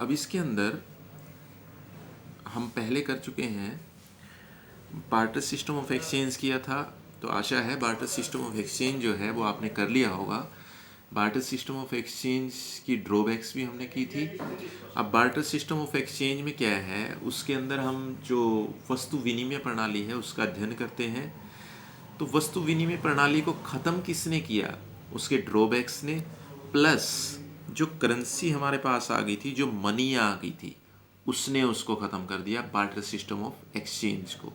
अब इसके अंदर हम पहले कर चुके हैं, बार्टर सिस्टम ऑफ एक्सचेंज किया था। तो आशा है बार्टर सिस्टम ऑफ एक्सचेंज जो है वो आपने कर लिया होगा। बार्टर सिस्टम ऑफ एक्सचेंज की ड्रॉबैक्स भी हमने की थी। अब बार्टर सिस्टम ऑफ एक्सचेंज में क्या है, उसके अंदर हम जो वस्तु विनिमय प्रणाली है उसका अध्ययन करते हैं। तो वस्तु विनिमय प्रणाली को ख़त्म किसने किया, उसके ड्रॉबैक्स ने, प्लस जो करेंसी हमारे पास आ गई थी, जो मनी आ गई थी, उसने उसको ख़त्म कर दिया, बार्टर सिस्टम ऑफ एक्सचेंज को।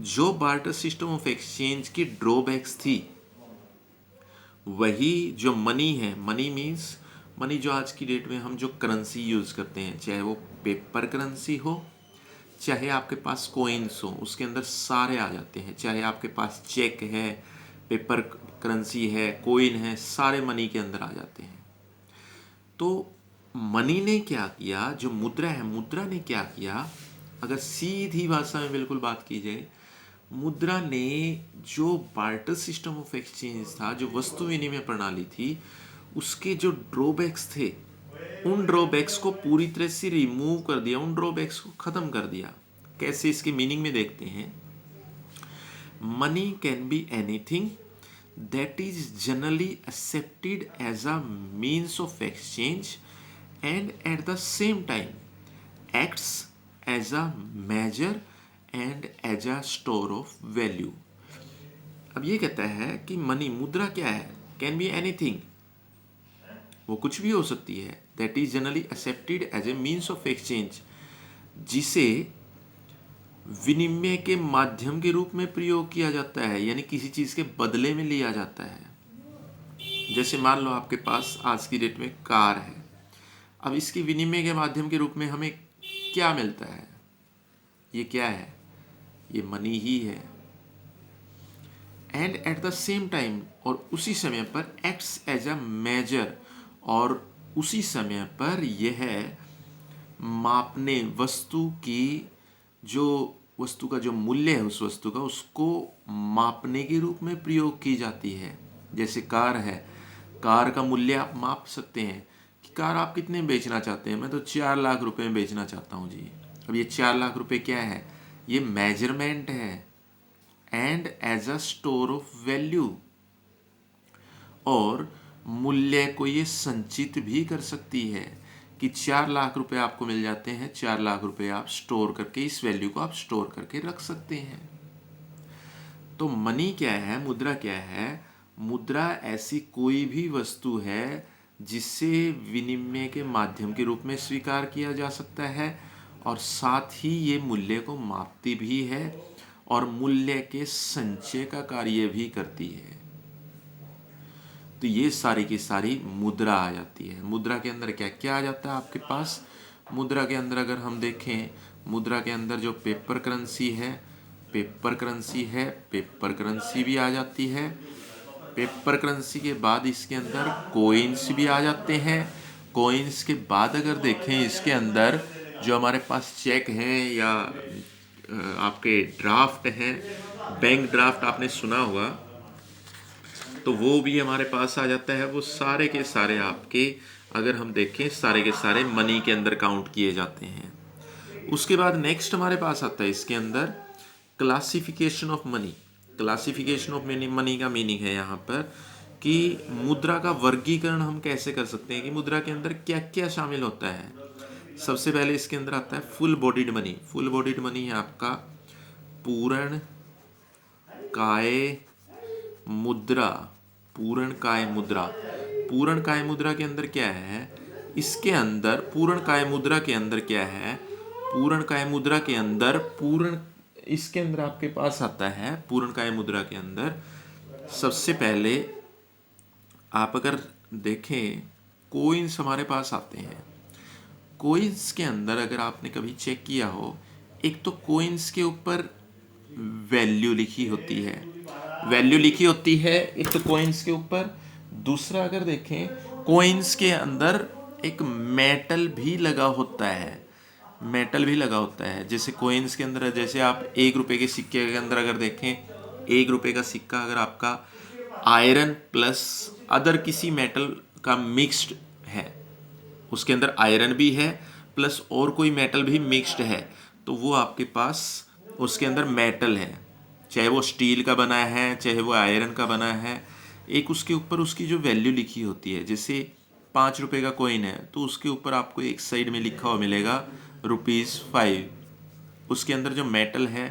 जो बार्टर सिस्टम ऑफ एक्सचेंज की ड्रॉबैक्स थी वही जो मनी है, मनी मीन्स मनी जो आज की डेट में हम जो करेंसी यूज़ करते हैं, चाहे वो पेपर करेंसी हो, चाहे आपके पास कोइंस हो, उसके अंदर सारे आ जाते हैं। चाहे आपके पास चेक है, पेपर करेंसी है, कोइन है, सारे मनी के अंदर आ जाते हैं। तो मनी ने क्या किया, जो मुद्रा है, मुद्रा ने क्या किया, अगर सीधी भाषा में बिल्कुल बात की जाए, मुद्रा ने जो बार्टर सिस्टम ऑफ एक्सचेंज था, जो वस्तु विनिमय प्रणाली थी, उसके जो ड्रॉबैक्स थे, उन ड्रॉबैक्स को पूरी तरह से रिमूव कर दिया, उन ड्रॉबैक्स को ख़त्म कर दिया। कैसे, इसके मीनिंग में देखते हैं। Money can be anything that is generally accepted as a means of exchange and at the same time acts as a measure and as a store of value। अब ये कहता है कि मनी, मुद्रा क्या है, कैन बी एनीथिंग, वो कुछ भी हो सकती है, that is generally accepted as a means of exchange, जिसे विनिमय के माध्यम के रूप में प्रयोग किया जाता है, यानी किसी चीज़ के बदले में लिया जाता है। जैसे मान लो आपके पास आज की डेट में कार है, अब इसकी विनिमय के माध्यम के रूप में हमें क्या मिलता है, ये क्या है, ये मनी ही है। And at the same time, और उसी समय पर एक्ट्स एज अ मेजर, और उसी समय पर यह मापने, वस्तु की जो वस्तु का जो मूल्य है उस वस्तु का, उसको मापने के रूप में प्रयोग की जाती है। जैसे कार है, कार का मूल्य आप माप सकते हैं कि कार आप कितने में बेचना चाहते हैं। मैं तो 4 लाख रुपए में बेचना चाहता हूँ जी। अब ये 4 लाख रुपए क्या है, ये मेजरमेंट है। And as a store of value, और मूल्य को ये संचित भी कर सकती है कि 4 लाख रुपए आपको मिल जाते हैं, 4 लाख रुपए आप स्टोर करके, इस वैल्यू को आप स्टोर करके रख सकते हैं। तो मनी क्या है, मुद्रा क्या है, मुद्रा ऐसी कोई भी वस्तु है जिसे विनिमय के माध्यम के रूप में स्वीकार किया जा सकता है, और साथ ही ये मूल्य को मापती भी है और मूल्य के संचय का कार्य भी करती है। तो ये सारी की सारी मुद्रा आ जाती है। मुद्रा के अंदर क्या क्या आ जाता है आपके पास, मुद्रा के अंदर अगर हम देखें, मुद्रा के अंदर जो पेपर करेंसी है, पेपर करेंसी है, पेपर करेंसी भी आ जाती है। पेपर करेंसी के बाद इसके अंदर कोइंस भी आ जाते हैं। कोइंस के बाद अगर देखें इसके अंदर जो हमारे पास चेक हैं या आपके ड्राफ्ट हैं, बैंक ड्राफ्ट आपने सुना होगा, तो वो भी हमारे पास आ जाता है। वो सारे के सारे आपके, अगर हम देखें, सारे के सारे मनी के अंदर काउंट किए जाते हैं। उसके बाद नेक्स्ट हमारे पास आता है इसके अंदर classification of money. Classification of money का मीनिंग है यहाँ पर कि मुद्रा का वर्गीकरण हम कैसे कर सकते हैं, कि मुद्रा के अंदर क्या क्या शामिल होता है। सबसे पहले इसके अंदर आता है full bodied money. Full bodied money है आपका पूर्ण काय मुद्रा। पूर्ण काय मुद्रा, पूर्ण काय मुद्रा के अंदर क्या है, इसके अंदर पूर्ण काय मुद्रा के अंदर क्या है, पूर्ण काय मुद्रा के अंदर पूर्ण, इसके अंदर आपके पास आता है पूर्ण काय मुद्रा के अंदर सबसे पहले आप अगर देखें, कोइंस हमारे पास आते हैं। कोइंस के अंदर अगर आपने कभी चेक किया हो, एक तो कोइंस के ऊपर वैल्यू लिखी होती है, वैल्यू लिखी होती है एक तो कोइंस के ऊपर। दूसरा अगर देखें, कोइंस के अंदर एक मेटल भी लगा होता है, मेटल भी लगा होता है। जैसे कोइंस के अंदर, जैसे आप 1 रुपए के सिक्के के अंदर अगर देखें, 1 रुपए का सिक्का अगर आपका आयरन प्लस अदर किसी मेटल का मिक्स्ड है, उसके अंदर आयरन भी है प्लस और कोई मेटल भी मिक्स्ड है, तो वो आपके पास उसके अंदर मेटल है, चाहे वो स्टील का बना है चाहे वो आयरन का बना है। एक उसके ऊपर उसकी जो वैल्यू लिखी होती है, जैसे 5 रुपये का कॉइन है तो उसके ऊपर आपको एक साइड में लिखा हुआ मिलेगा ₹5। उसके अंदर जो मेटल है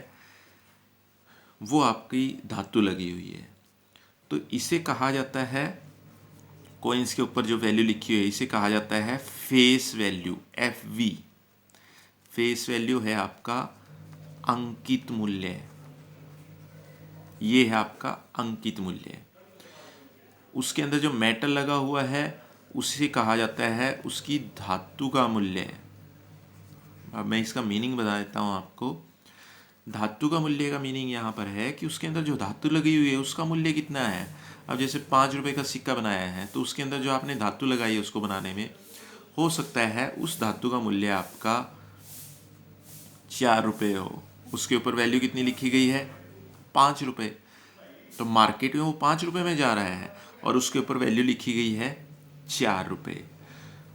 वो आपकी धातु लगी हुई है, तो इसे कहा जाता है, कॉइन्स के ऊपर जो वैल्यू लिखी हुई है इसे कहा जाता है face value, FV। Face value है आपका अंकित मूल्य, ये है आपका अंकित मूल्य। उसके अंदर जो मेटल लगा हुआ है उसे कहा जाता है उसकी धातु का मूल्य। अब मैं इसका मीनिंग बता देता हूँ आपको। धातु का मूल्य का मीनिंग यहाँ पर है कि उसके अंदर जो धातु लगी हुई है उसका मूल्य कितना है। अब जैसे 5 रुपये का सिक्का बनाया है तो उसके अंदर जो आपने धातु लगाई है उसको बनाने में, हो सकता है उस धातु का मूल्य आपका 4 रुपये हो, उसके ऊपर वैल्यू कितनी लिखी गई है 5 रुपये, तो मार्केट में वो 5 रुपये में जा रहा है और उसके ऊपर वैल्यू लिखी गई है 4 रुपये।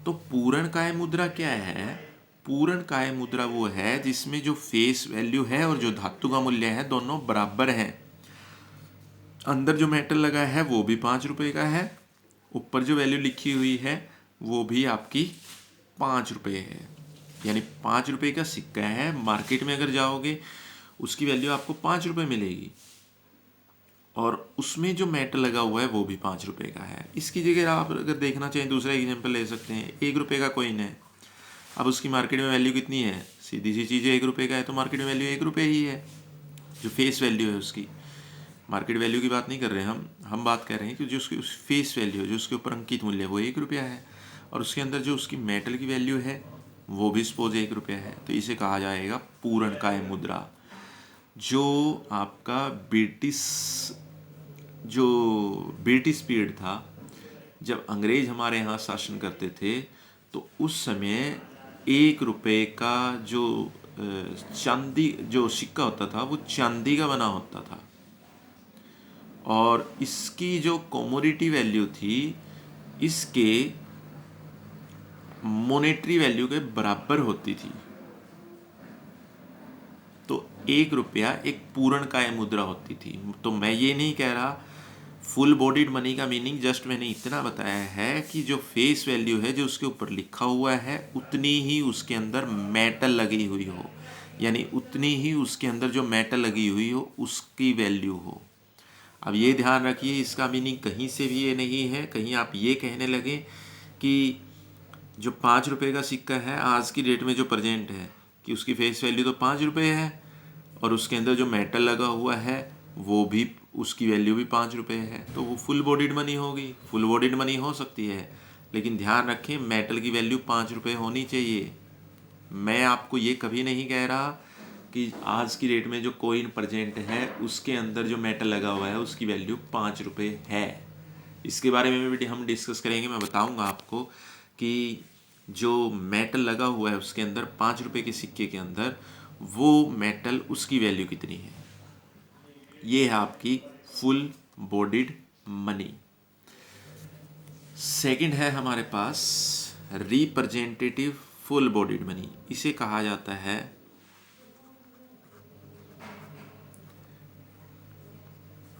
तो पूर्णकाय मुद्रा क्या है? पूर्णकाय मुद्रा वो है जिसमें जो फेस वैल्यू है और जो धातु का मूल्य है दोनों बराबर हैं। अंदर जो मेटल लगा है वो भी 5 रुपये का है, ऊपर जो वैल्यू लिखी हुई है वो भी आपकी 5 रुपये है। यानी 5 रुपये का सिक्का है, मार्केट में अगर जाओगे उसकी वैल्यू आपको 5 रुपये मिलेगी और उसमें जो मेटल लगा हुआ है वो भी 5 रुपये का है। इसकी जगह आप अगर देखना चाहें दूसरा एग्जाम्पल ले सकते हैं। 1 रुपये का कॉइन है, अब उसकी मार्केट में वैल्यू कितनी है? सीधी सी चीज़ है, 1 रुपये का है तो मार्केट में वैल्यू 1 रुपये ही है, जो फेस वैल्यू है उसकी। मार्केट वैल्यू की बात नहीं कर रहे हैं हम बात कर रहे हैं कि जो उसकी उस फेस वैल्यू है, जो उसके ऊपर अंकित मूल्य है वो 1 रुपया है और उसके अंदर जो उसकी मेटल की वैल्यू है वो भी सपोज 1 रुपया है, तो इसे कहा जाएगा पूर्णकाय मुद्रा। जो आपका ब्रिटिश पीरियड था, जब अंग्रेज हमारे यहाँ शासन करते थे, तो उस समय 1 रुपये का जो चांदी जो सिक्का होता था वो चांदी का बना होता था और इसकी जो कमोडिटी वैल्यू थी इसके मॉनेटरी वैल्यू के बराबर होती थी। तो 1 रुपया एक पूर्णकाय मुद्रा होती थी। तो मैं ये नहीं कह रहा फुल बॉडीड मनी का मीनिंग, जस्ट मैंने इतना बताया है कि जो फेस वैल्यू है जो उसके ऊपर लिखा हुआ है उतनी ही उसके अंदर मेटल लगी हुई हो, यानी उतनी ही उसके अंदर जो मेटल लगी हुई हो उसकी वैल्यू हो। अब ये ध्यान रखिए, इसका मीनिंग कहीं से भी ये नहीं है कहीं आप ये कहने लगे कि जो 5 रुपये का सिक्का है आज की डेट में जो प्रेजेंट है कि उसकी फेस वैल्यू तो 5 रुपये है और उसके अंदर जो मेटल लगा हुआ है वो भी उसकी वैल्यू भी 5 रुपये है, तो वो फुल बॉडीड मनी होगी। फुल बॉडीड मनी हो सकती है लेकिन ध्यान रखें मेटल की वैल्यू 5 रुपये होनी चाहिए। मैं आपको ये कभी नहीं कह रहा कि आज की डेट में जो कॉइन प्रेजेंट है उसके अंदर जो मेटल लगा हुआ है उसकी वैल्यू 5 रुपये है। इसके बारे में भी हम डिस्कस करेंगे। मैं बताऊंगा आपको कि जो मेटल लगा हुआ है उसके अंदर 5 रुपये के सिक्के के अंदर वो मेटल उसकी वैल्यू कितनी है। ये है आपकी फुल बॉडीड मनी। सेकंड है हमारे पास रिप्रेजेंटेटिव फुल बॉडीड मनी। इसे कहा जाता है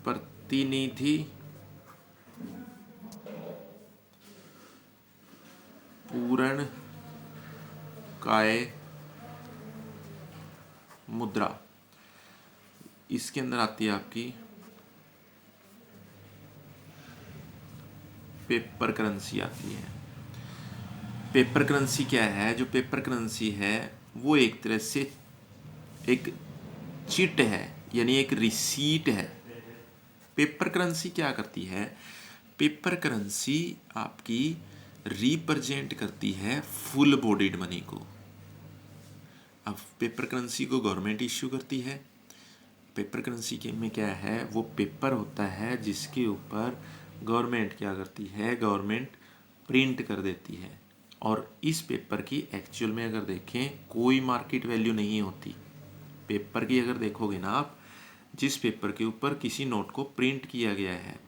प्रतिनिधि पूर्णकाय मुद्रा। इसके अंदर आती है आपकी पेपर करेंसी आती है। पेपर करेंसी क्या है? जो पेपर करेंसी है वो एक तरह से एक चिट है, यानी एक रिसीट है। पेपर करेंसी क्या करती है? पेपर करेंसी आपकी रिप्रेजेंट करती है फुल बॉडीड मनी को। अब पेपर करेंसी को गवर्नमेंट इश्यू करती है। पेपर करेंसी के में क्या है? वो पेपर होता है जिसके ऊपर गवर्नमेंट क्या करती है? गवर्नमेंट प्रिंट कर देती है और इस पेपर की एक्चुअल में अगर देखें कोई मार्केट वैल्यू नहीं होती। पेपर की अगर देखोगे ना आप, जिस पेपर के ऊपर किसी नोट को प्रिंट किया गया है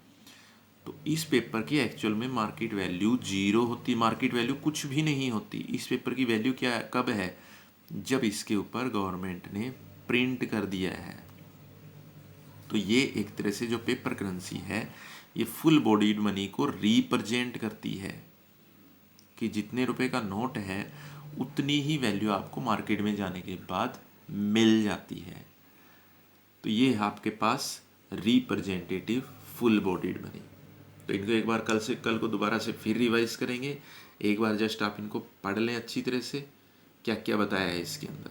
तो इस पेपर की एक्चुअल में मार्केट वैल्यू 0 होती, मार्केट वैल्यू कुछ भी नहीं होती। इस पेपर की वैल्यू क्या है, कब है, जब इसके ऊपर गवर्नमेंट ने प्रिंट कर दिया है। तो ये एक तरह से जो पेपर करेंसी है ये फुल बॉडीड मनी को रिप्रेजेंट करती है कि जितने रुपए का नोट है उतनी ही वैल्यू आपको मार्केट में जाने के बाद मिल जाती है। तो ये है आपके पास रिप्रेजेंटेटिव फुल बॉडीड मनी। तो इनको एक बार कल को दोबारा से फिर रिवाइज करेंगे। एक बार जस्ट आप इनको पढ़ लें अच्छी तरह से, क्या क्या बताया है इसके अंदर।